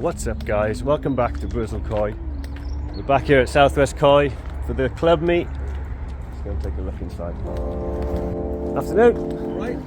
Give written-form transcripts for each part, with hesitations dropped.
What's up guys, welcome back to Brazil Koi. We're back here at Southwest Koi for the club meet. Let's go and take a look inside. Afternoon. Right.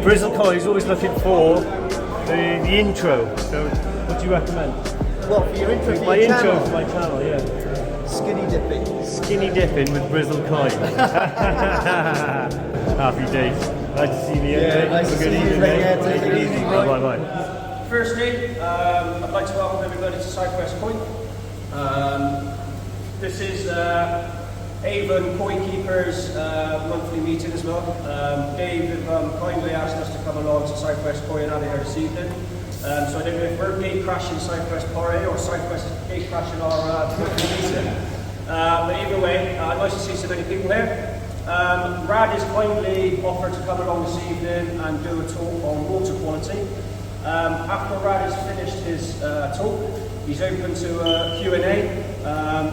Brazil Koi is always looking for the intro, so what do you recommend? Well, for your intro, My intro for my channel, yeah. Skinny dipping. Skinny dipping with Brazil Koi. Happy days. Nice to see you, Ian. Yeah, nice to see you, mate. Take it easy, bro. Bye. Firstly, I'd like to welcome everybody to Southwest Koi. This is Avon Koi Keepers monthly meeting as well. Dave kindly asked us to come along to Southwest Koi and have it here this evening. So I don't know if we're gate crashing Southwest Koi or Southwest gate crashing our monthly meeting. But either way, nice to see so many people here. Raad has kindly offered to come along this evening and do a talk on water quality. After Raad has finished his talk, he's open to Q&A.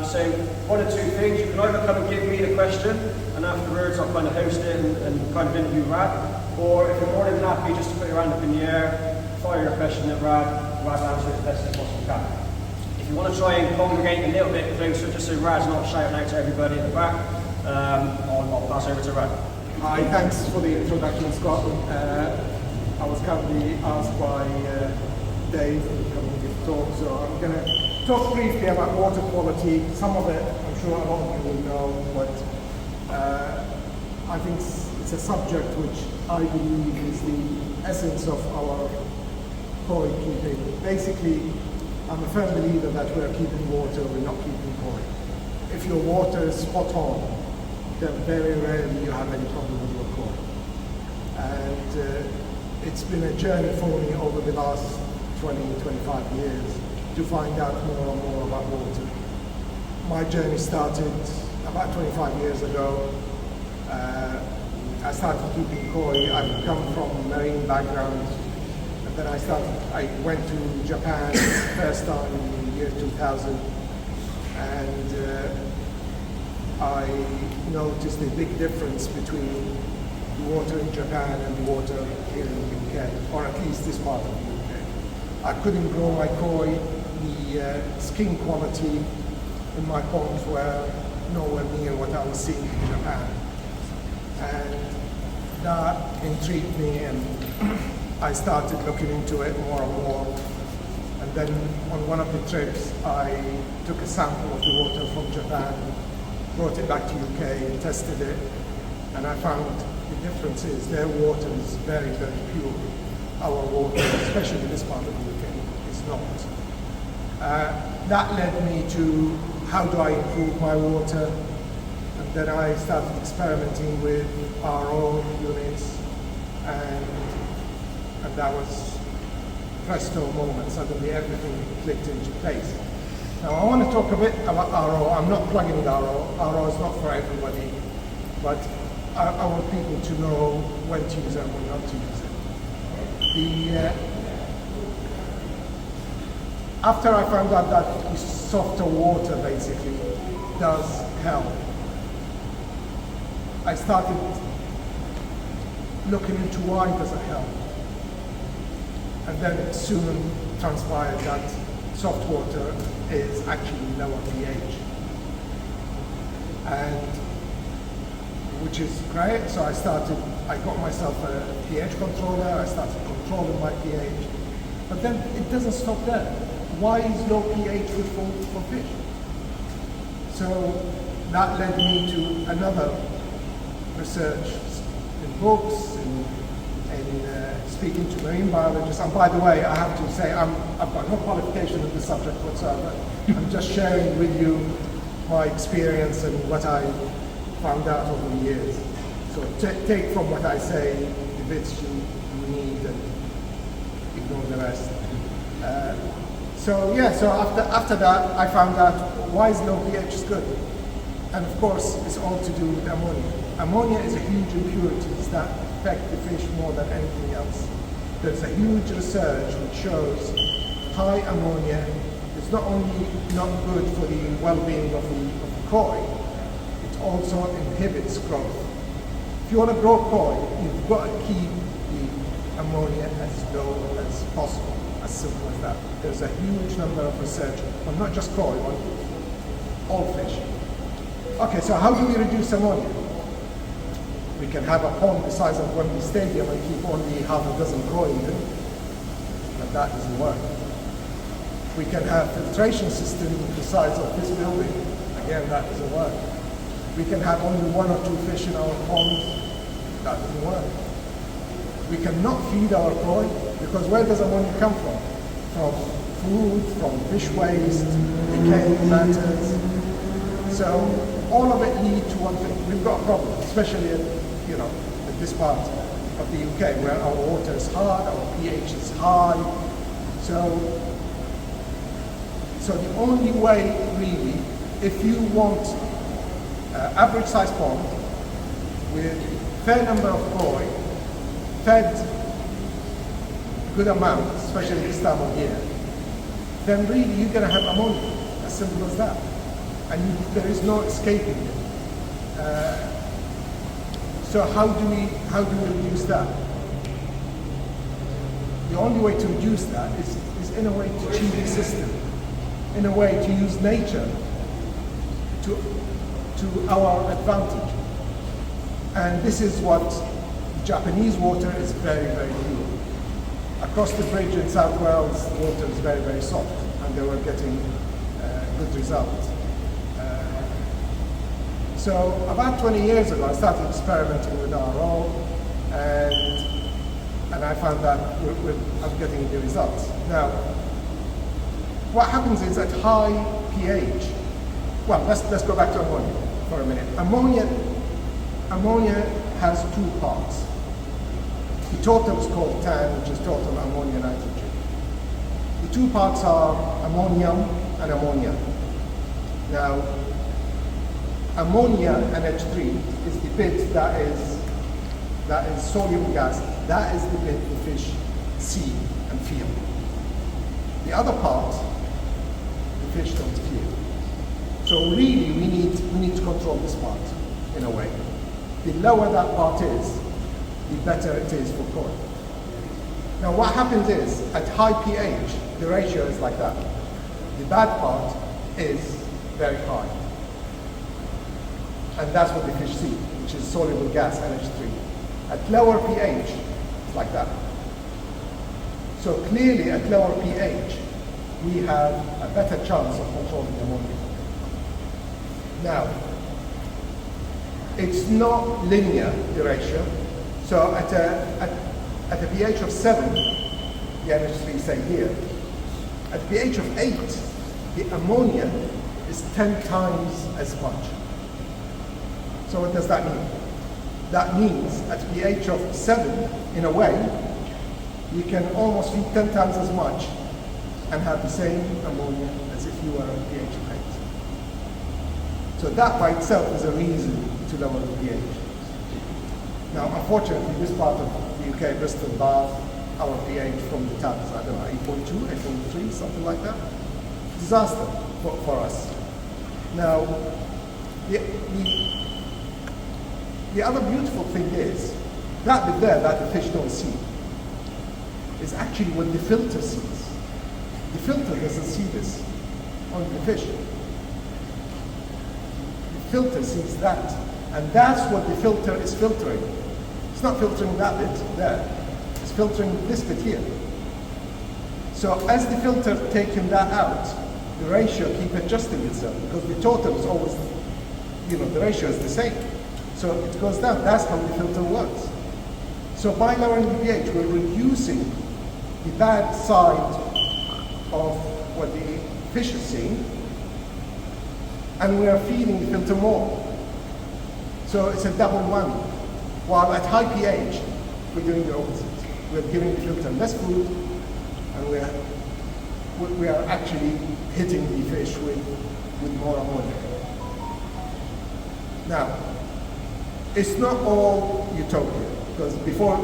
So one or two things, you can either come and give me the question and afterwards I'll kind of host it and kind of interview Raad, or if you're more than happy just to put your hand up in the air, fire your question at Raad answer it as best as possible can. If you want to try and congregate a little bit closer just so Raad's not shouting out to everybody at the back, I'll pass over to Raad. Hi, thanks for the introduction, Scott. I was kindly asked by Dave to come and give a talk, so I'm going to talk briefly about water quality. Some of it, I'm sure a lot of you will know, but I think it's a subject which I believe is the essence of our koi keeping. Basically, I'm a firm believer that we're keeping water, we're not keeping koi. If your water is spot on, then very rarely you have any problem with your koi. And it's been a journey for me over the last 20-25 years to find out more and more about water. My journey started about 25 years ago. I started keeping koi. I've come from a marine background, and then I went to Japan first time in the year 2000, and I noticed a big difference between the water in Japan and the water here in the UK, or at least this part of the UK. I couldn't grow my koi. The skin quality in my ponds were nowhere near what I was seeing in Japan. And that intrigued me, and I started looking into it more and more. And then on one of the trips, I took a sample of the water from Japan, brought it back to UK, tested it, and I found the difference is their water is very, very pure. Our water, especially in this part of the UK, is not. That led me to how do I improve my water, and then I started experimenting with RO units, and that was presto moment. Suddenly everything clicked into place. Now I want to talk a bit about RO. I'm not plugging RO. RO is not for everybody, but I want people to know when to use it and when not to use it. After I found out that softer water basically does help, I started looking into why does it help. And then it soon transpired that soft water is actually lower pH. And which is great, so I got myself a pH controller, I started controlling my pH, but then it doesn't stop there. Why is low pH good for fish? So that led me to another research in books, in speaking to marine biologists. And by the way, I have to say I've got no qualification in this subject whatsoever. I'm just sharing with you my experience and what I found out over the years. So take from what I say the bits you need and ignore the rest. So after that, I found out why is low pH is good. And of course, it's all to do with ammonia. Ammonia is a huge impurity that affect the fish more than anything else. There's a huge research which shows high ammonia is not only not good for the well-being of the koi, it also inhibits growth. If you want to grow koi, you've got to keep the ammonia as low as possible, as simple as that. There's a huge number of research on not just koi, on all fish. Okay, so how do we reduce ammonia? We can have a pond the size of Wembley Stadium and keep only half a dozen koi in it, but that doesn't work. We can have filtration system the size of this building. Again, that doesn't work. We can have only 1 or 2 fish in our pond. That doesn't work. We cannot feed our koi because where does ammonia come from? From food, from fish waste, decaying matters. So all of it leads to one thing. We've got a problem, especially in this part of the UK where our water is hard, our pH is high. So the only way, really, if you want average size pond with fair number of koi, fed good amount, especially this time of year, then really you're going to have ammonia, as simple as that. And there is no escaping it. So how do we reduce that? The only way to reduce that is in a way to change the system, in a way to use nature to our advantage. And this is what Japanese water is very, very pure. Across the bridge in South Wales, the water is very, very soft, and they were getting good results. So about 20 years ago, I started experimenting with RO, and I found that I'm getting the results. Now, what happens is at high pH, well, let's go back to ammonia for a minute. Ammonia has 2 parts. The total is called TAN, which is total ammonia nitrogen. The 2 parts are ammonium and ammonia. Now, ammonia NH3 is the bit that is soluble gas. That is the bit the fish see and feel. The other part, the fish don't feel. So really, we need to control this part in a way. The lower that part is, the better it is for koi. Now what happens is, at high pH, the ratio is like that. The bad part is very high. And that's what the fish see, which is soluble gas, NH3. At lower pH, it's like that. So clearly at lower pH, we have a better chance of controlling ammonia. Now, it's not linear, the ratio. So at a pH of 7, the NH3 say here, at pH of 8, the ammonia is 10 times as much. So what does that mean? That means at pH of 7, in a way, you can almost feed 10 times as much and have the same ammonia as if you were at pH of 8. So that by itself is a reason to lower the pH. Now, unfortunately, this part of the UK, Bristol, Bath, our pH from the tap is, I don't know, 8.2, 8.3, something like that. Disaster for us. Now, the other beautiful thing is, that bit there that the fish don't see, is actually what the filter sees. The filter doesn't see this, only the fish. The filter sees that, and that's what the filter is filtering. It's not filtering that bit there, it's filtering this bit here. So as the filter taking that out, the ratio keep adjusting itself, because the total is always, the ratio is the same. So it goes down. That's how the filter works. So by lowering the pH, we're reducing the bad side of what the fish is seeing, and we are feeding the filter more. So it's a double whammy. While at high pH, we're doing the opposite. We're giving the filter less food, and we are actually hitting the fish with more ammonia. Now, it's not all utopia, because before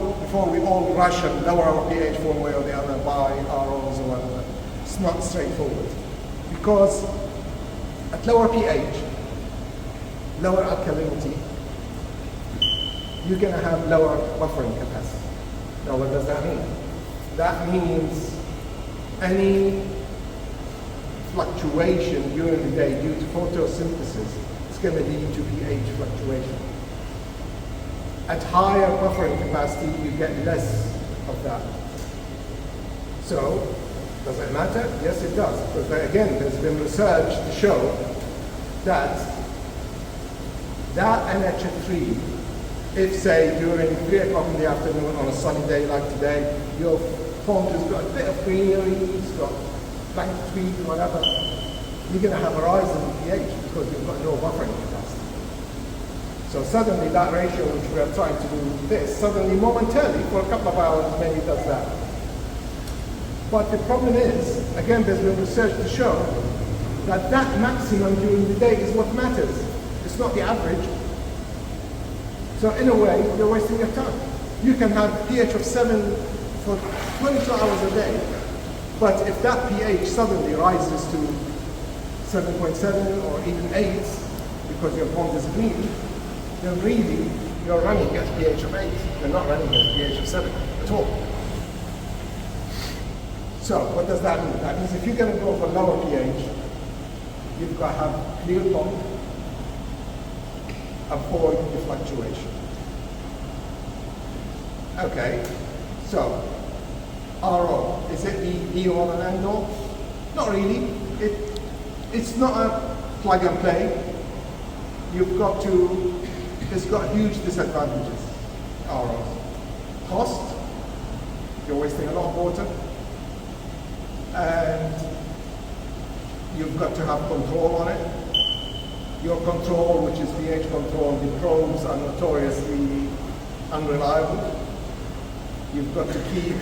we all rush and lower our pH one way or the other, buy ROs or whatever, it's not straightforward. Because at lower pH, lower alkalinity, you're going to have lower buffering capacity. Now, what does that mean? That means any fluctuation during the day due to photosynthesis is going to lead to pH fluctuation. At higher buffering capacity, you get less of that. So, does it matter? Yes, it does. Because again, there's been research to show that NH3, if say during 3 o'clock in the afternoon on a sunny day like today, your pond has got a bit of greenery, it's got blank tweed, whatever, you're going to have a rise in pH because you've got no buffering capacity. So suddenly that ratio which we are trying to do this, suddenly momentarily for a couple of hours maybe does that. But the problem is, again there's been research to show that that maximum during the day is what matters. It's not the average. So in a way, you're wasting your time. You can have pH of 7 for 22 hours a day, but if that pH suddenly rises to 7.7 or even 8, because your pond is green, then really you're running at pH of 8. You're not running at pH of 7 at all. So what does that mean? That means if you're going to go for lower pH, you've got to have clear pond, avoid the fluctuation. Okay, so RO, is it the be all and end all? Not really. It's not a plug and play. It's got huge disadvantages. RO. Cost, you're wasting a lot of water. And you've got to have control on it. Your control, which is pH control, the probes are notoriously unreliable. You've got to keep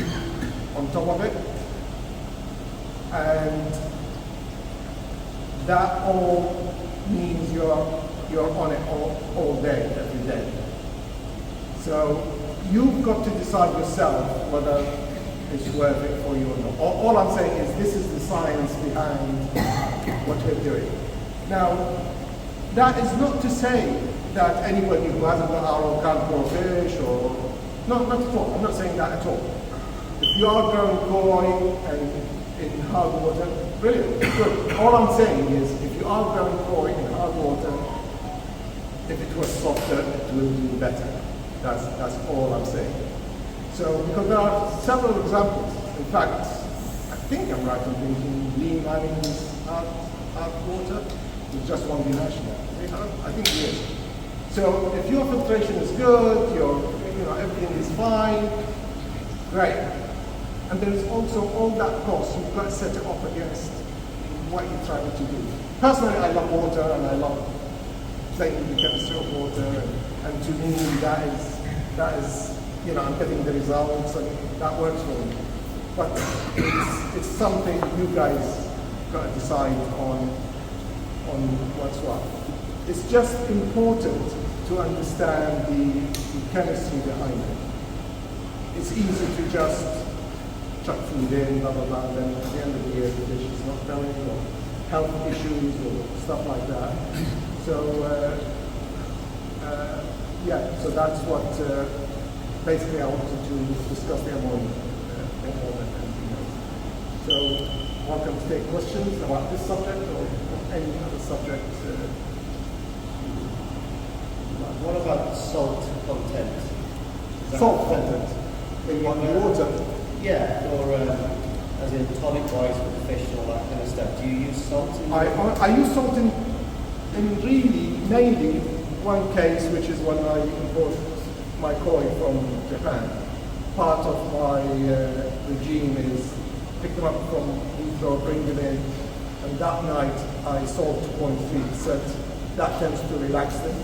on top of it. And that all means you're on it all day, every day. So you've got to decide yourself whether it's worth it for you or not. All I'm saying is this is the science behind what we're doing. Now, that is not to say that anybody who hasn't got RO can't grow fish or... No, not at all. I'm not saying that at all. If you are growing koi and in hard water, brilliant, good. All I'm saying is if you are growing koi in hard water, if it was softer, it will do better. That's all I'm saying. So, because there are several examples. In fact, I think I'm right in thinking Lee Manning's hard water is just won the national. I think he is. So if your filtration is good, everything is fine, great. And there is also all that cost. You've got to set it off against what you're trying to do. Personally, I love water and I love playing with the chemistry of water, and to me that is I'm getting the results and that works for me. But it's something you guys got to decide on what's what. It's just important to understand the chemistry behind it. It's easy to just chuck food in, blah, blah, blah, and then at the end of the year the fish is not growing, or health issues or stuff like that. So, so that's what basically I wanted to discuss the ammonia more than anything else. So, welcome to take questions about this subject or any other subject. What about salt content? Salt content in water? Yeah, or as in tonic-wise with the fish and all that kind of stuff. Do you use salt in I use salt in really mainly one case, which is when I import my koi from Japan, part of my regime is pick them up from Heathrow, bring them in, and that night I salt to 0.3%. That tends to relax them.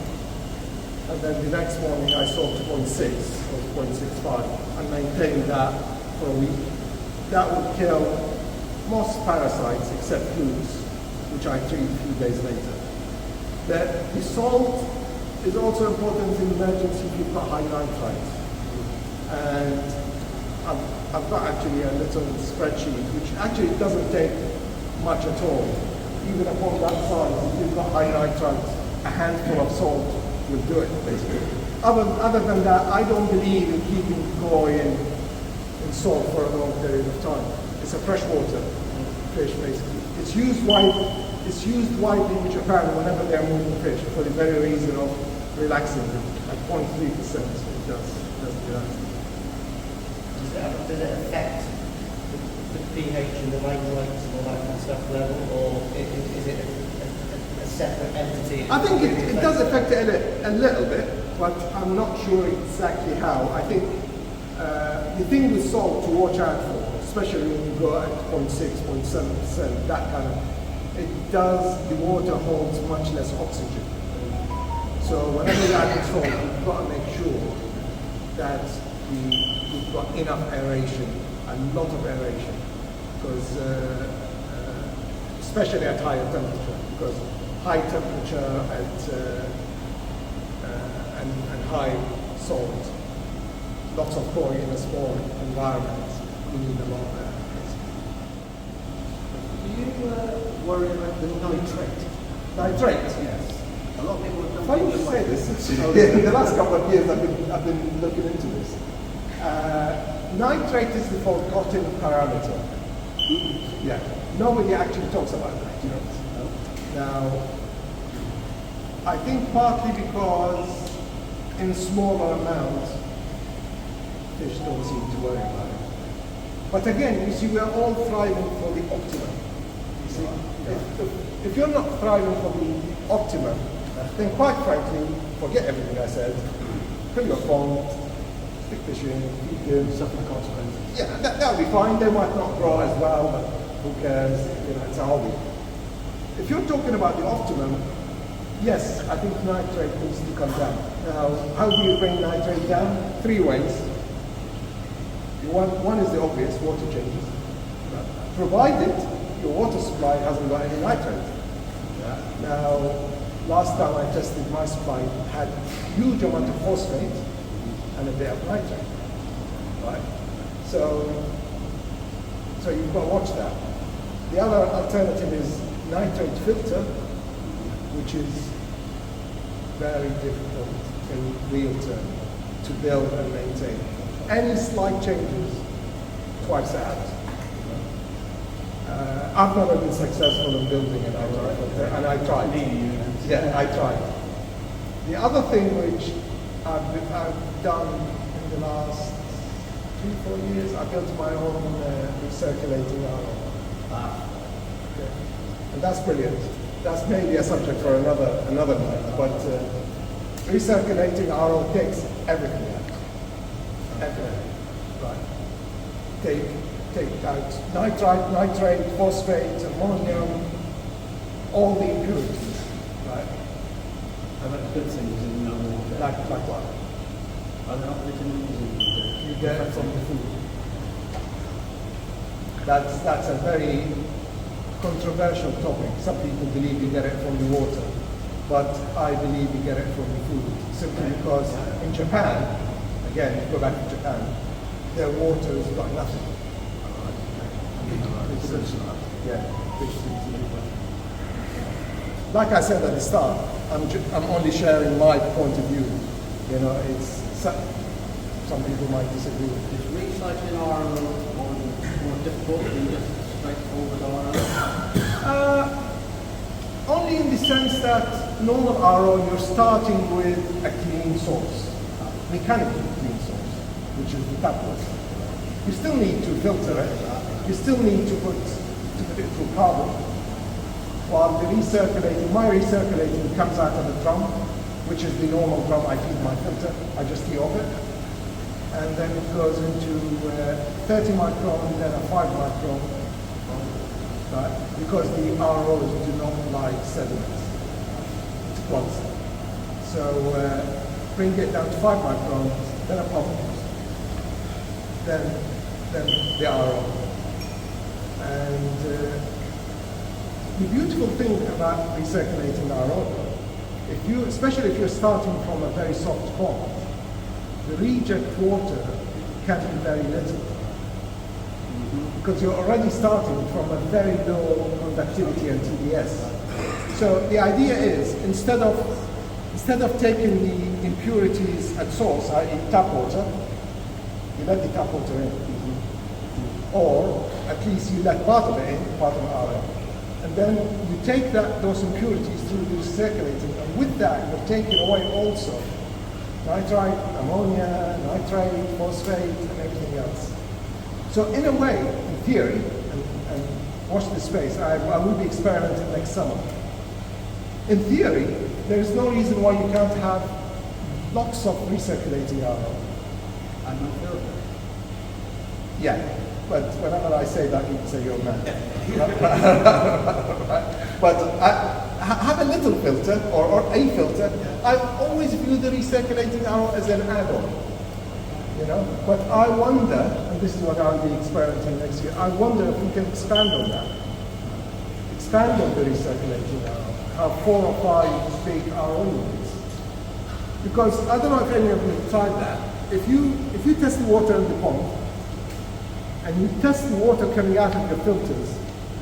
And then the next morning I salt to 0.6 or 0.65 and maintain that for a week. That would kill most parasites except flues, which I treat a few days later. The salt is also important in emergency if you've got high nitrates. And I've got actually a little spreadsheet, which actually doesn't take much at all. Even upon that size, if you've got high nitrates, a handful of salt will do it, basically. Other than that, I don't believe in keeping koi in salt for a long period of time. It's a freshwater fish, basically. It's used widely in Japan whenever they're moving fish for the very reason of relaxing them. At 0.3%, it does relax them. Does it affect the pH and the nitrates and all that kind of stuff level, or is it a separate entity? I think it does affect it a little bit, but I'm not sure exactly how. I think the thing with salt to watch out for, especially when you go at 0.6, 0.7%, that kind of, the water holds much less oxygen. So whenever you add salt, you've got to make sure that you've got enough aeration, a lot of aeration, because especially at higher temperature, because high temperature and high salt, lots of koi in a small environment, you need a lot of air. Do you worry about the nitrate? Nitrate, yes. A lot of people have done. Funny you say this. In the last couple of years, I've been looking into this. Nitrate is the forgotten parameter. Yeah, nobody actually talks about nitrate. Now, I think partly because in smaller amounts, fish don't seem to worry about it. But again, you see, we're all thriving for the optimum. You see, if you're not thriving for the optimum, then quite frankly, forget everything I said. Fill your pond, stick fish in, feed them, suffer the consequences. Yeah, that'll be fine. They might not grow as well, but who cares? You know, it's a hobby. If you're talking about the optimum, yes, I think nitrate needs to come down. Now, how do you bring nitrate down? 3 ways. One is the obvious, water changes. Provided your water supply hasn't got any nitrate. Now, last time I tested my supply had huge amount of phosphate and a bit of nitrate. Right? So you've got to watch that. The other alternative is nitrate filter, which is very difficult in real terms to build and maintain. Any slight changes, twice out. I've never been successful in building a nitrate filter, and I tried. Yeah, I tried. The other thing which I've done in the last 3-4 years, I built my own recirculating RO. Okay. And that's brilliant. That's maybe a subject for another night, but recirculating RO takes everything out. Everything. Right. Take out nitrate, phosphate, ammonium, all the impurities. Right. How about good things in no water? Like what? Are there not vitamins You get it from the food. That's a very controversial topic. Some people believe you get it from the water, but I believe you get it from the food, simply because in Japan, again, go back to Japan, their water has got nothing. Yeah. Like I said at the start, I'm only sharing my point of view. You know, it's some people might disagree with it. Is recycling RO more difficult than just straightforward RO? Only in the sense that normal RO, you're starting with a clean source, mechanically clean source, which is the tap water. You still need to filter it. You still need to put it through carbon. While the recirculating, my recirculating comes out of the drum, which is the normal drum I feed my filter. I just de-op it. And then it goes into 30 micron, then a 5 micron, right? Because the ROs do not like sediments. It's close. So bring it down to 5 microns, then a pump, then the RO. And the beautiful thing about recirculating RO, especially if you're starting from a very soft pond, the reject water can be very little. Because you're already starting from a very low conductivity and TDS. So the idea is, instead of taking the impurities at source, i.e. tap water, you let the tap water in. Or at least you let part of it in, part of RO. And then you take those impurities through the recirculating, and with that you're taking away also nitrite, ammonia, nitrate, phosphate, and everything else. So in a way, in theory, and watch this space, I will be experimenting next summer. In theory, there is no reason why you can't have lots of recirculating RO. I'm not filter. Yeah, but whenever I say that, you say you're mad. But have a little filter, or a filter. I always view the recirculating RO as an add-on. You know, but I wonder, and this is what I'll be experimenting next year, I wonder if we can expand on that. Expand on the recirculating RO. Have 4 or 5 big RO units. Because I don't know if any of you have tried that. If you test the water in the pond, and you test the water coming out of your filters,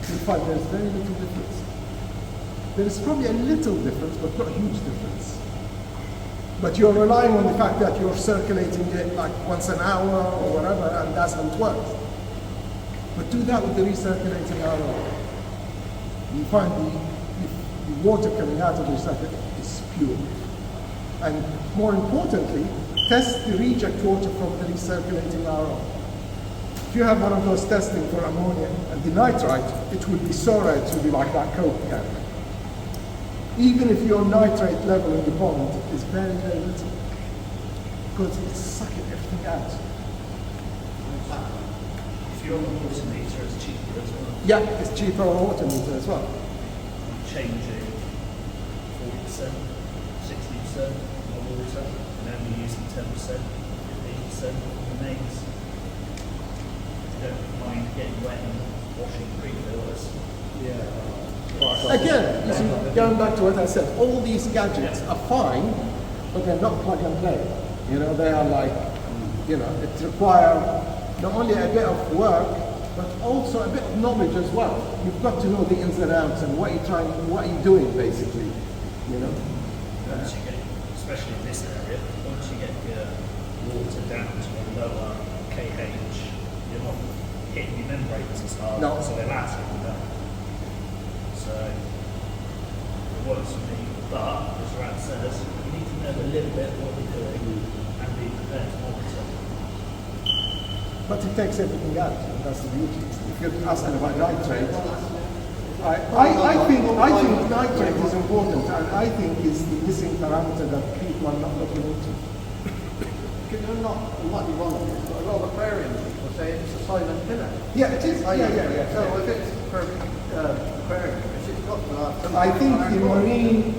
you'll find there's very little difference. There is probably a little difference, but not a huge difference. But you're relying on the fact that you're circulating it like once an hour or whatever, and that's how it works. But do that with the recirculating RO. You find the water coming out of the recirculator is pure. And more importantly, test the reject water from the recirculating RO. If you have one of those testing for ammonia and the nitrite, it will be so red, it will be like that Coke can. Even if your nitrate level in the pond is very, very little, because it's sucking everything out. If you're on the water meter, it's cheaper as well. Yeah, it's cheaper on water meter as well. Changing 40%, 60% on water, and only using 10%, 15% on the mains. You don't mind getting wet and washing pre-fillers. Again, you see, going back to what I said, all these gadgets are fine, but they're not plug and play. You know, they are like, you know, it requires not only a bit of work, but also a bit of knowledge as well. You've got to know the ins and outs and what you're doing, basically. You know. Once you get, especially in this area, once you get your water down to a lower kH, you're not hitting your membranes as hard, No. so they're lasting down. So it works for me, but as Raad says, you need to know a little bit what you're doing and be prepared to monitor. But it takes everything out, and that's the beauty. If you're asking about nitrate, I think nitrate is important, and I think it's the missing parameter that people are not looking into. I'm not, I might be wrong on this, but a lot of aquarium people say it's a silent killer. Yeah, it is. Yeah. So if it's for aquarium fish, it's got to last. I think the marine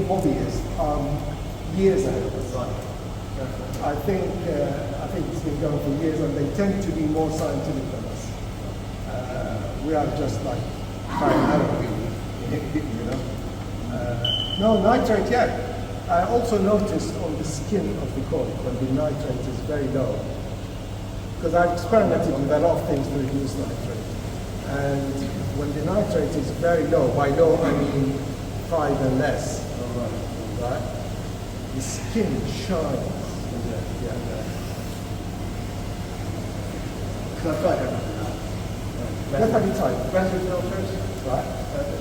hobbyists are years ahead of us. I think it's been going for years, and they tend to be more scientific than us. We are just like trying out of you know. No nitrate, yeah. I also noticed on the skin of the koi when the nitrate is very low, because I've experimented with a lot of things to reduce nitrate, and when the nitrate is very low, by low I mean 5 and less, right? The skin shines. So I've tried everything now. What have you tried? Resin filters, Right?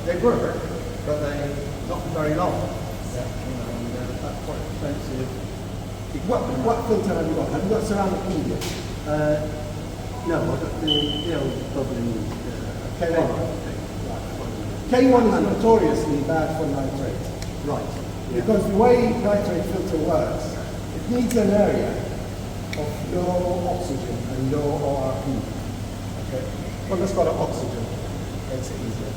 they work, but they're not very long. Yeah. You know, and that's quite expensive. What filter have you got? Have you got ceramic media? No, I've got the bubbling K1. K1 is notoriously bad for nitrate. Right. Because the way nitrate filter works, it needs an area of low oxygen and low ORP. Okay? Well, let's call it oxygen. Makes it easier.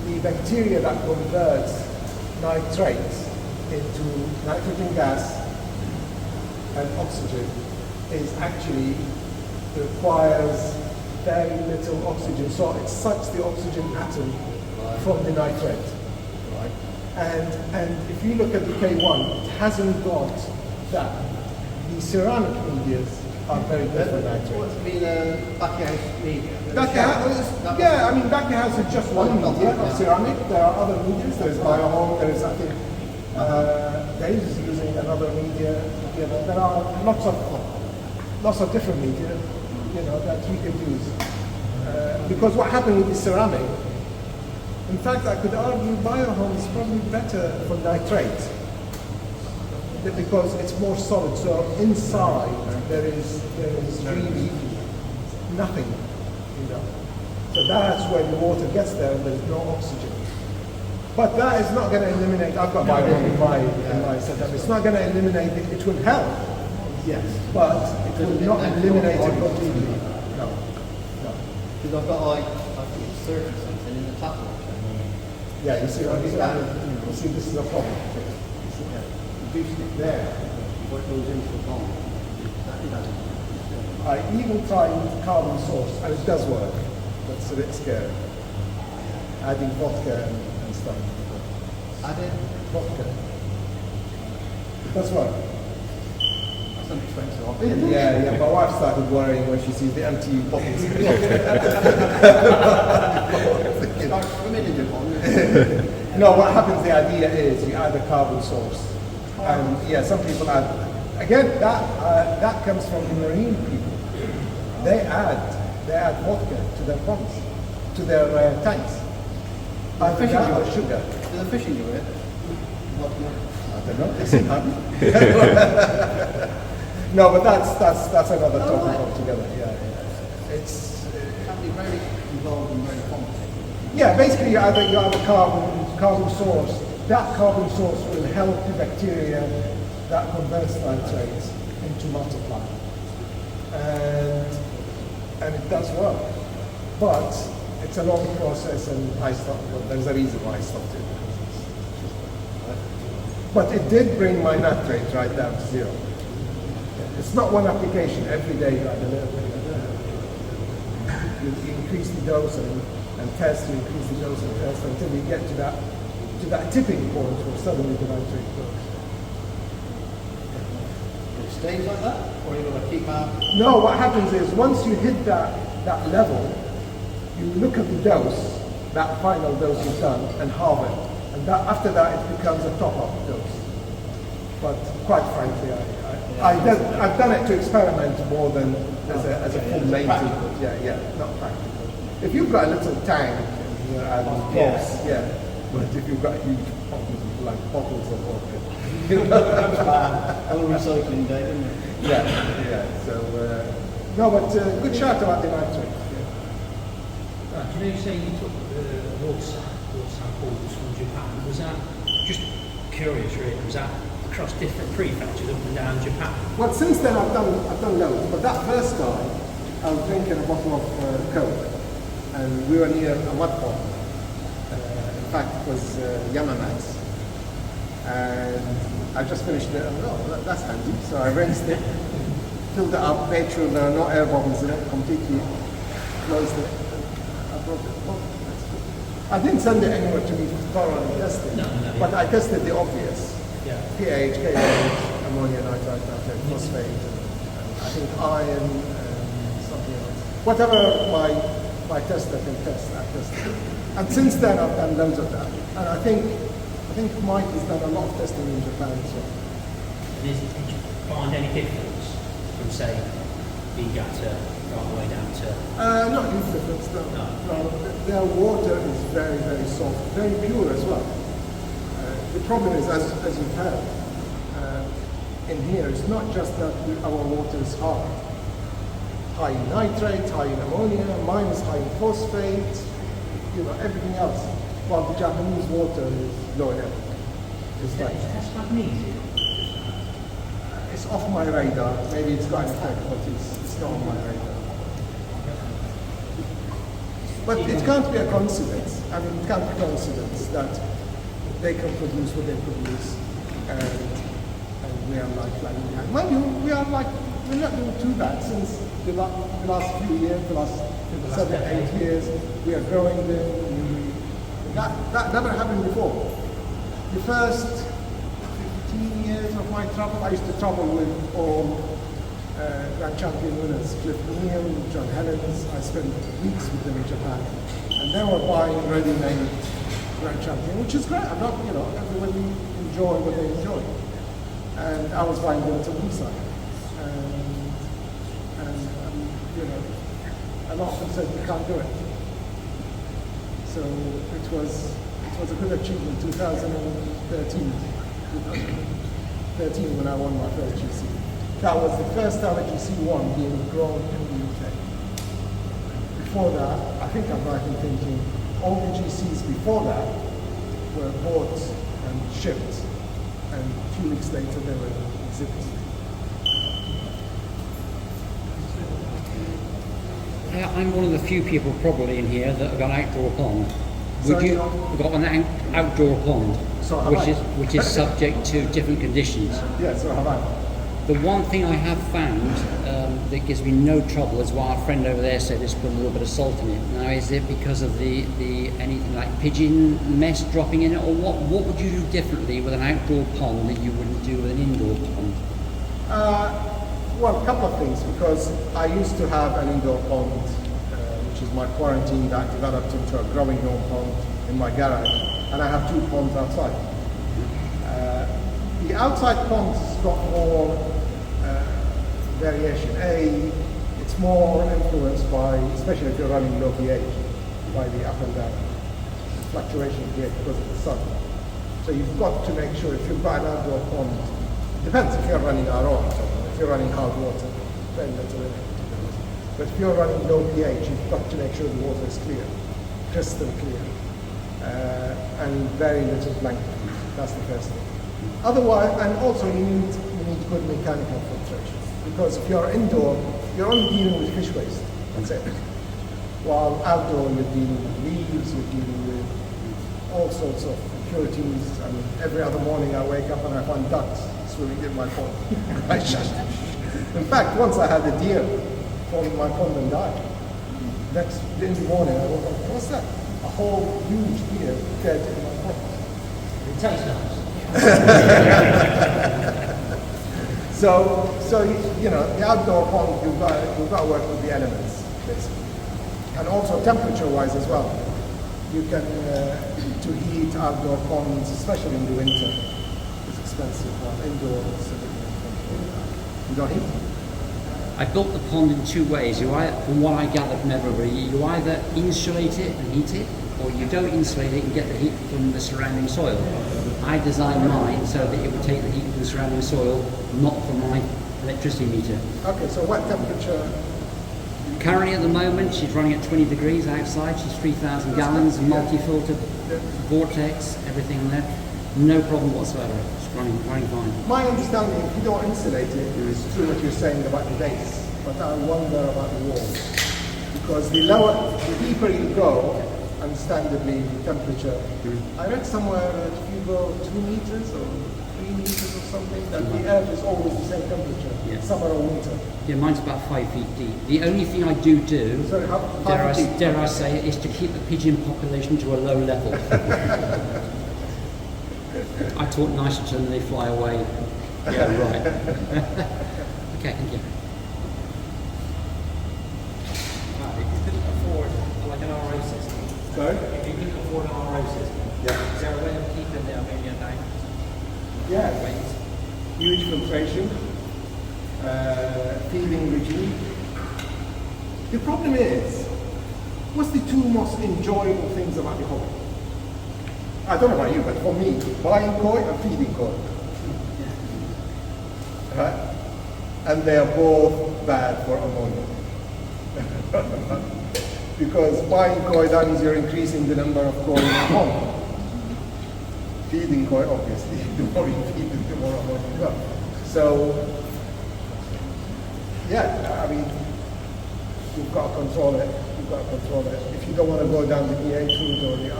The bacteria that converts nitrates into nitrogen gas and oxygen is actually requires very little oxygen. So it sucks the oxygen atom from the nitrate. Right? And if you look at the K1, it hasn't got that. The ceramic medias are very good for nitrate. What do you mean, backhouse media? Yeah, I mean, backhouse is just one media of ceramic. There are other medias. There's biohome. There is, I think, Dave is using another media. You know, there are lots of different media, you know, that you can use. Because what happened with the ceramic, in fact, I could argue biohome is probably better for nitrate because it's more solid. So inside there is really nothing, you know. So that's where the water gets there and there's no oxygen. But that is not going to eliminate. I've got biohome in my setup. It's not going to eliminate it. It will help. Yes, but it will not eliminate it completely. No. Because I've got like, I think it's 30 something in the tap water. Yeah, you see, this is a problem. You do stick there, what goes into the pond. I even tried carbon source, and it does work, but it's a bit scary. Adding vodka and stuff. Adding Vodka. It does work. That's an expensive option. Yeah, my wife started worrying when she sees the empty bottles. Start swimming in the pond. No, what happens, the idea is you add a carbon source. And yeah, some people add, again, that comes from the marine people. They add vodka to their ponds, to their tanks. The fishing That do or it. sugar. Do the fishing do it? I don't know, they seem happy. No, but that's another topic right. altogether. Yeah. It's Can be very involved and very complicated. yeah, basically you add a carbon source. That carbon source will help the bacteria that converts nitrates into multiply. And it does work. But it's a long process and I stopped. Well, there's a reason why I stopped it. But it did bring my nitrate right down to zero. It's not one application. Every day you add a little bit. You increase the dose and test, you increase the dose and test until you get to that tipping point where suddenly the nitrate goes. It stays like that? Or are you going to keep out? No, what happens is once you hit that level, you look at the dose, that final dose you've done, and halve it. And after that, it becomes a top-up dose. But quite frankly, I've done it to experiment more than as a full maintenance. Yeah, not practical. If you've got a little tank and you're adding bottles, yeah. But if you've got huge bottles, like bottles of vodka, On a recycling day, isn't it? yeah. So no, but good shout about the nitrate. Do you know you say you took water samples from Japan? Was that, just curious really, was that across different prefectures up and down Japan? Well, since then I've done loads. But that first time, I was drinking a bottle of Coke, and we were near a mud pond. In fact, it was Yamamats, and I just finished it. And that's handy. So I rinsed it, filled it up, made sure there are no air bubbles in it, completely closed it. I brought it home. I didn't send it anywhere to be thoroughly tested, but I tested the obvious. Yeah. pH, KH, ammonia, nitrite, phosphate, and I think iron and something else. Whatever my tester can test, I tested. And since then I've done loads of that. And I think Mike has done a lot of testing in Japan as well. And did you find any difference from say B-gata right the way down to? Not huge difference, no. Their water is very, very soft, very pure as well. The problem is, as you've heard, in here, it's not just that our water is high. High in nitrate, high in ammonia, mine is high in phosphate, everything else. While the Japanese water is low in everything. It's like, That's magnesium. it's off my radar. Maybe it's got an effect, but it's not on my radar. But it can't be a coincidence. I mean, it can't be a coincidence that they can produce what they produce, and we are like lagging behind. Mind you, we're not doing too bad since the last few years, the last 7, 8 years. We are growing them. That never happened before. The first 15 years of my travel, I used to travel with all Grand Champion winners, Cliff Neal, John Hellens. I spent weeks with them in Japan, and they were buying ready-made Grand Champion, which is great. I'm not, everybody enjoy what they enjoy, and I was buying them to Musa, and a lot of them said we can't do it. So it was a good achievement. 2013 when I won my first GC. That was the first time a GC1 being grown in the UK. Before that, I think I'm right in thinking, all the GCs before that were bought and shipped, and a few weeks later they were exhibited. I'm one of the few people probably in here that have got an outdoor pond. Would you got an outdoor pond, which is subject to different conditions? Yeah, so have I. The one thing I have found that gives me no trouble is what our friend over there said is put a little bit of salt in it. Now, is it because of the anything like pigeon mess dropping in it, or what would you do differently with an outdoor pond that you wouldn't do with an indoor pond? Well, a couple of things, because I used to have an indoor pond, which is my quarantine, that developed into a growing indoor pond in my garage, and I have 2 ponds outside. The outside ponds got more variation. It's more influenced by, especially if you're running low pH, by the up and down fluctuation of pH because of the sun. So you've got to make sure if you've got an outdoor pond, depends if you're running RO, if you're running hard water, then that's a limit. But if you're running low pH, you've got to make sure the water is clear, crystal clear, and very little blanket. That's the first thing. Otherwise, and also you need good mechanical filtration, because if you're indoor, you're only dealing with fish waste. That's it. While outdoor, you're dealing with leaves, you're dealing with all sorts of impurities. I mean, every other morning I wake up and I find ducks swimming in my pond. In fact, once I had a deer fall in my pond and died. In the morning I woke up, what's that? A whole huge deer dead in my pond. It tastes nice. So the outdoor pond, you've got to work with the elements, basically, and also temperature-wise as well. You can to heat outdoor ponds, especially in the winter, it's expensive. While indoors, you don't heat. I built the pond in 2 ways. From what I gathered from everybody, you either insulate it and heat it, or you don't insulate it and get the heat from the surrounding soil. I designed mine so that it would take the heat from the surrounding soil, not from my electricity meter. Okay, so what temperature? Currently at the moment, she's running at 20 degrees outside. She's 3,000 gallons, multi-filtered, vortex, everything in there. No problem whatsoever. It's running fine. My understanding, if you don't insulate it, it's true what you're saying about the base, but I wonder about the walls. Because the deeper you go, understandably, the temperature. I read somewhere that if you go 2 meters or 3 meters or something, that the earth is always the same temperature, summer or winter. Yeah, mine's about 5 feet deep. The only thing I do, Sorry, dare I say, is to keep the pigeon population to a low level. I talk nicer and they fly away. Yeah, right. Okay, thank you. If you couldn't afford like an RO system, Sorry? if you couldn't afford an RO system, Yeah. is there a way of keeping the ammonia down? Yeah. Huge filtration, feeding regime. The problem is, what's the 2 most enjoyable things about the hobby? I don't know about you, but for me, buying koi and feeding koi. Right? And they are both bad for ammonia. Because buying koi, that means you're increasing the number of koi in the pond. feeding koi, obviously, the more you feed it, the more ammonia you got. So, yeah, I mean, you've got to control it. You've got to control it. If you don't want to go down the pH route or the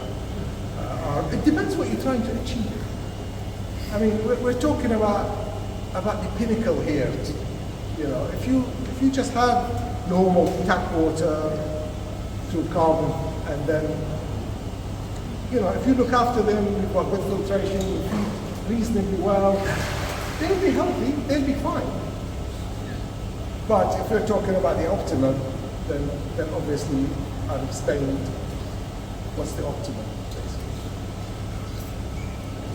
it depends what you're trying to achieve. I mean, we're talking about the pinnacle here. You know, if you just have normal tap water through carbon, and then, you know, if you look after them, you've got good filtration, you feed reasonably well, they'll be healthy, they'll be fine. But if we're talking about the optimum, then obviously I've explained what's the optimum.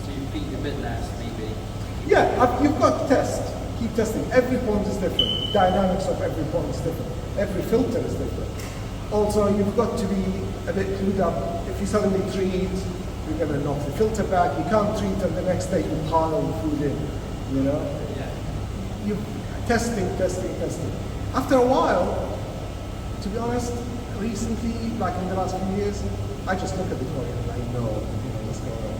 So you feed a bit less, maybe. Yeah, you've got to test. Keep testing. Every pond is different. Dynamics of every pond is different. Every filter is different. Also, you've got to be a bit clued up. If you suddenly treat, you're going to knock the filter back. You can't treat and the next day you pile the food in. You know? Yeah. You testing. After a while, to be honest, recently, like in the last few years, I just look at the koi and I know, what's going on.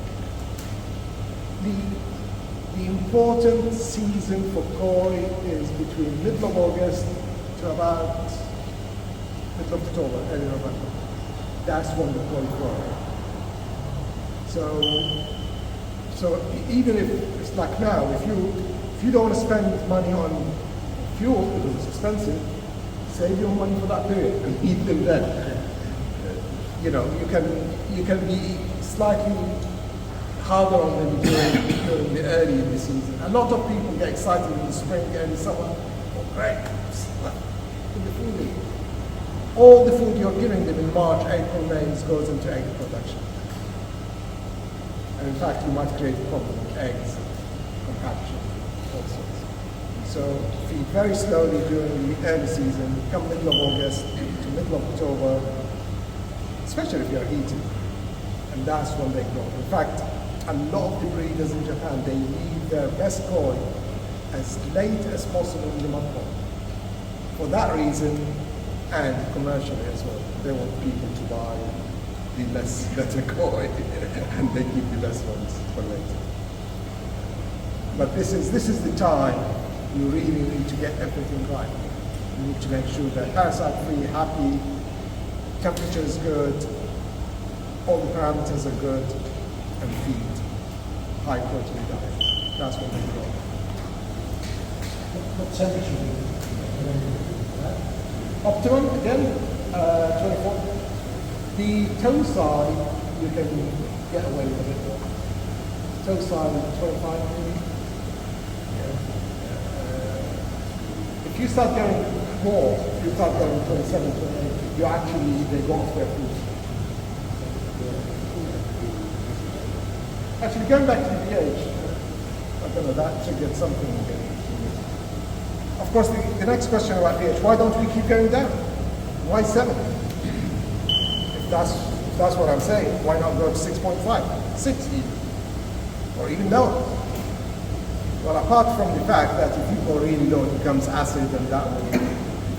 The important season for koi is between middle of August to about middle of October, early November. That's when the koi grow. So even if it's like now, if you don't want to spend money on fuel because it's expensive, save your money for that period and eat them then. You know, you can be slightly harder on them during the early in the season. A lot of people get excited in the spring, early summer. Oh, great! Put the food in. All the food you're giving them in March, April, May goes into egg production. And in fact, you might create a problem with eggs, compaction, all sorts. So feed very slowly during the early season, come middle of August to middle of October, especially if you're heating. And that's when they grow. In fact, a lot of the breeders in Japan, they leave their best koi as late as possible in the mud pond. For that reason, and commercially as well, they want people to buy the better koi, and they keep the best ones for later. But this is the time you really need to get everything right. You need to make sure that parasite-free, happy, temperature is good, all the parameters are good, and feed high protein diet. That's what they grow. What temperature do you Optimum, again, 24. The toe side, you can get away with a bit more. Toe side, 25 maybe. If you start going more, if you start going 27, 28, you actually, they go off their food. Actually, going back to the pH, I don't know, that triggered something again. Of course, the next question about pH, why don't we keep going down? Why 7? If that's what I'm saying, why not go to 6.5, 6 even, or even lower? Well, apart from the fact that if you go really low, it becomes acid and that way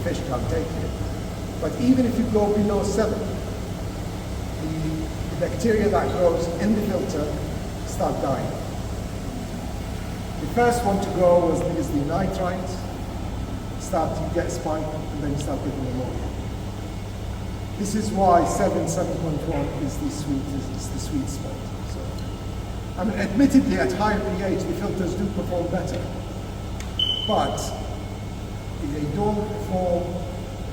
fish can't take it. But even if you go below 7, the bacteria that grows in the filter start dying. The first one to go is the nitrites. You get a spike, and then you start getting ammonia. This is why 7.1 is the sweet spot. So, I mean, admittedly, at higher pH, the filters do perform better, but they don't perform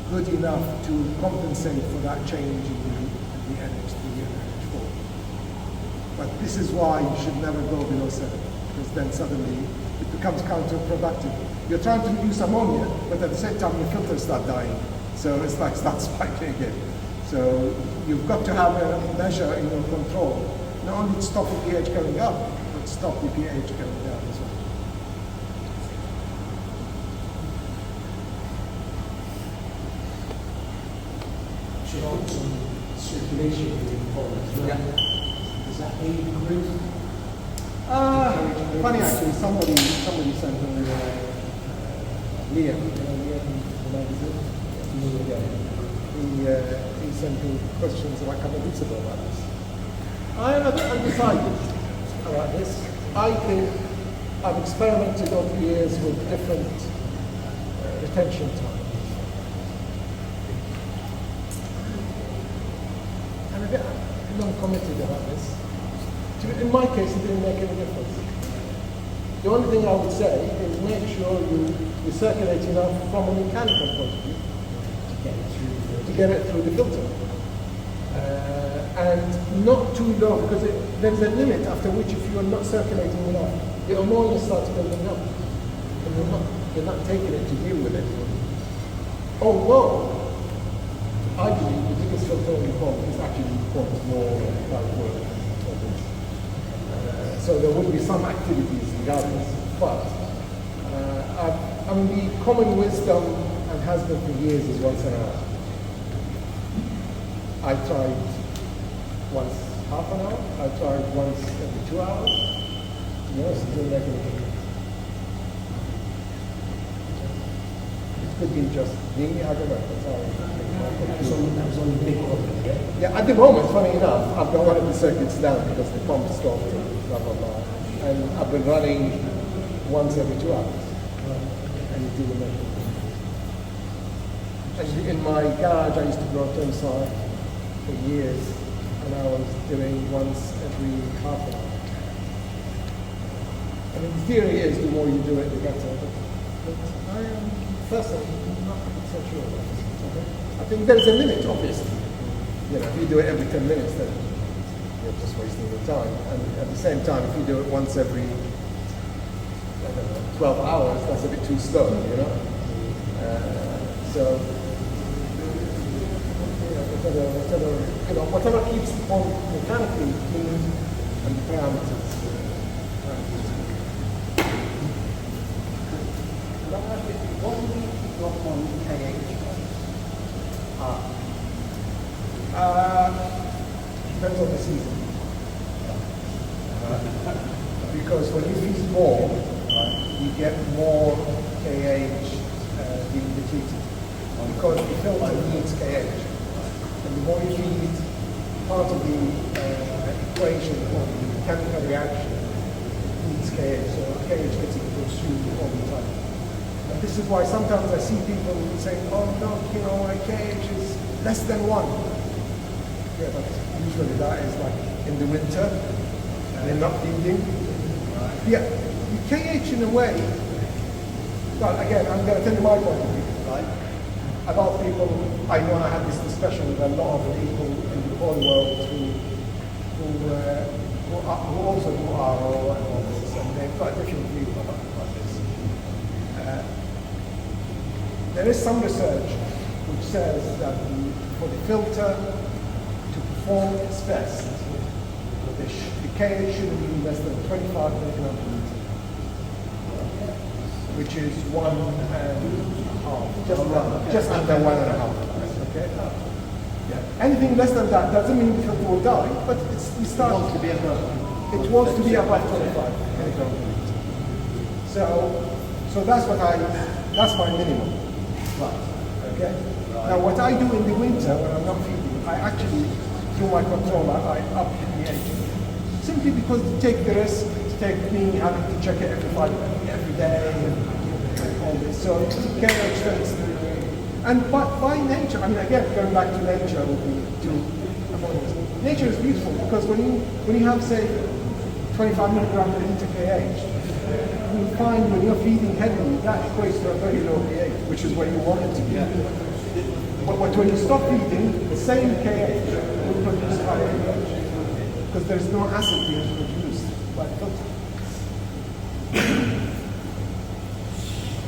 good enough to compensate for that change in the NH3 and NH4. But this is why you should never go below 7, because then suddenly it becomes counterproductive. You're trying to reduce ammonia, but at the same time your filters start dying. So it's like start spiking again. So you've got to have a measure in your control, not only to stop the pH going up, but to stop the pH going down as well. Should also circulation within pollen as well. Yeah. Does that aid growth? Funny actually, somebody sent me Liam, the magazine. He sent me questions like a couple of weeks ago about this. I'm undecided. about this. I think I've experimented over the years with different retention times. I'm a bit non-committed about this. In my case, it didn't make any difference. The only thing I would say is make sure you recirculate enough from a mechanical point of view to get it through the filter. And not too low, because there's a limit after which, if you are not circulating enough, the ammonia starts building up, and you're not taking it to deal with it. Although, I believe the biggest filter in the pond is actually pond more like work. So there will be some activities regardless, but I mean, the common wisdom, and has been for years, is once an hour. I tried once half an hour, I tried once every 2 hours. To be honest, it didn't make any difference. It could be just me, I don't know. That's how That was on the big one, yeah? yeah, at the moment, funny enough, I've got one of the circuits down because the pump stopped, blah, blah, blah. And I've been running once every 2 hours. And it didn't make any difference. And in my garage, I used to grow tensile for years, and I was doing once every half an hour. I mean, the theory is the more you do it, the better. But I am personally not so sure about this. Okay? I think there's a limit, obviously. You know, if you do it every 10 minutes, then you're just wasting your time. And at the same time, if you do it once every, I don't know, 12 hours, that's a bit too slow, you know? So, whatever keeps the pond mechanically clean and the parameters. What would you drop on KH? Depends on the season. Because when you feed more, you get more KH being depleted. Because the filter needs KH. And the more you feed, part of the equation or the chemical reaction needs KH. So KH gets consumed all the time. And this is why sometimes I see people saying, oh no, you know, my KH is less than 1. Yeah, but usually that is like in the winter, and they're not feeding. Yeah, the KH in a way, well again, I'm going to tell you my point of view, right? A lot of people, I know I had this discussion with a lot of people in the whole world who also do RO and all this, and they've got a different view about this. There is some research which says that for the filter to perform its best, the KH shouldn't be less than 25 milligram per liter, which is 1.5, just under 1.5. Okay. Yeah. Anything less than that doesn't mean the filter will die, but it wants to be above 25 milligram per liter. So that's my minimum. Right. Okay. Right. Now what I do in the winter when I'm not feeding, I actually, through my controller, I up the pH. Simply because to take the risk, to take me having to check it every day and all this. So KH tends to, and by nature, I mean again, going back to nature would be nature is beautiful because when you have say 25 milligram per liter KH, you find when you're feeding heavily, that equates to a very low pH, which is where you want it to be. But when you stop feeding, the same KH will produce higher pH, because there's no acid being produced by the filter.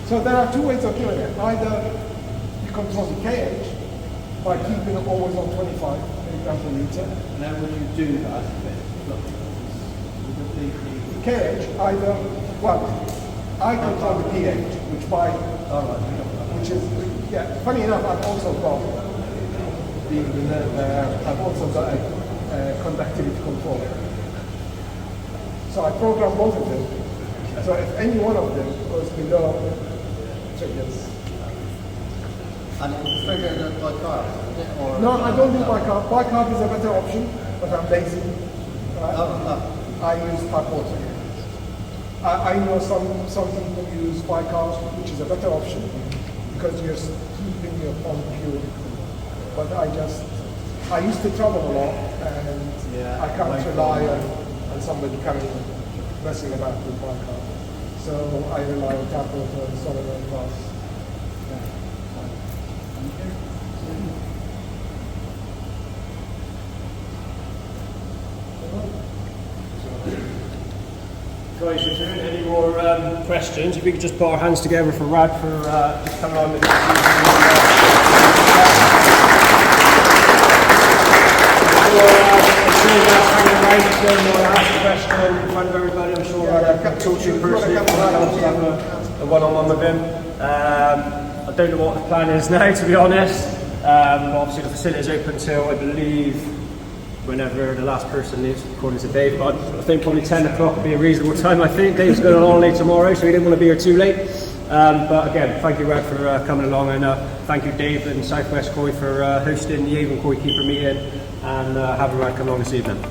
So there are two ways of doing it. Either you control the KH by keeping it always on 25 milligrams per liter. And then when you do that, the KH either, well, I control the pH, which is, yeah, funny enough, I've also got a conductivity controller. So I program both of them. So if any one of them goes below, triggers. and it's triggered by carb, is it? Or No, I don't do bicarb. Bicarb is a better option, but I'm lazy. Right? I use tap water cans. I know some people use bicarbs, which is a better option because you're keeping your pond pure. But I used to travel a lot, and I can't rely on somebody coming messing about with bicarb. So I rely on tap water and solid water glass. Guys, if there aren't any more questions, if we could just put our hands together for Raad for just coming on with this. Ask a question in front of everybody. I'm sure I can talk to you personally. A one-on-one with him. I don't know what the plan is now, to be honest. But obviously the facility is open till, I believe, whenever the last person leaves, according to Dave. But I think probably 10 o'clock would be a reasonable time. I think Dave's going on holiday tomorrow, so he didn't want to be here too late. But again, thank you, Raad, for coming along, and thank you, Dave and Southwest Koi, for hosting the Avon Koi Keeper meeting, and having Raad come along this evening.